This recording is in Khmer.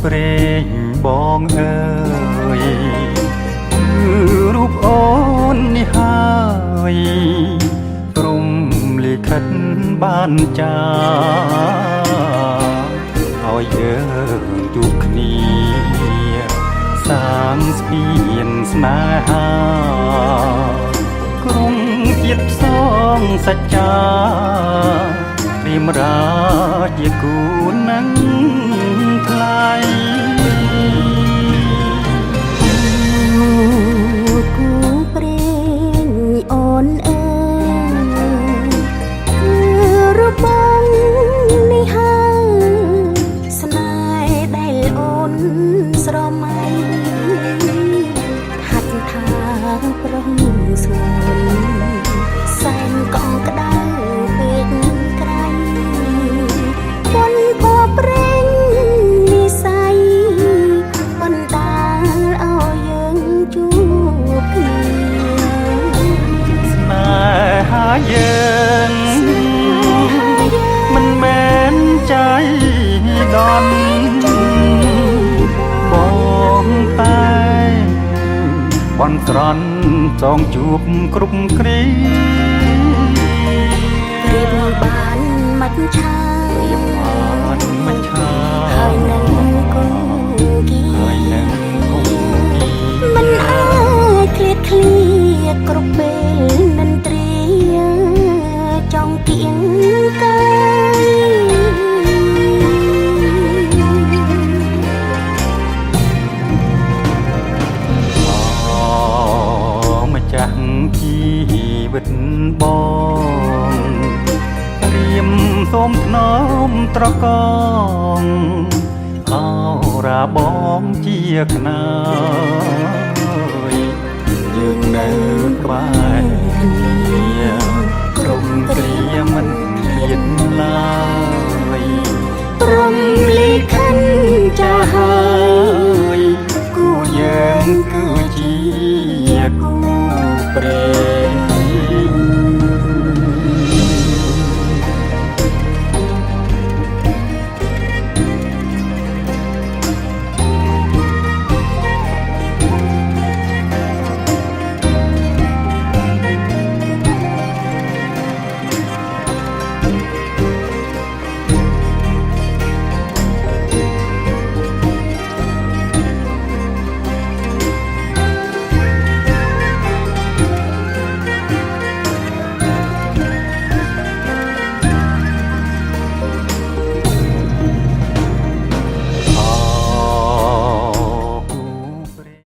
ព្រេងបងអើយគឺរូបអូននេះហើយព្រំលិខិតបានចាឲ្យយើងជួបគ្នាសាងស្ពានស្នេហាក្រុងទៀតផ្សងសច្ចាព្រាមរាជាគូនឹងថ្លៃគូព្រេងអូនអើយគឺរូបបងនេះហើយស្នេហ៍ដែលអូនស្រមៃហាត់ថាប្រុងស្ងួនសែនកងក្តៅពេកក្រៃមុនភពព្រេងនិស័យបណ្ដាលឲ្យយើងជួបគ្នាស្នេហាយើងមិនមែនใจដន់បងតែបន់ស្រន់ចងជួបគ្រប់គ្រាព្រៀបបានមិនឆាហើយនឹងគង់គីមិនអាចឃ្លាតឃ្លាគ្រប់ពេលនិន្ទ្រាចង់គៀងកាយម្ចាស់ជីវិតបងព្រាមសូមថ្នមត្រកងអរាបងជាខ្នើយយើងនៅក្បែរគ្នាក្រុមគ្រាមិនឃ្លាតឡើយព្រំលិខិតចាស់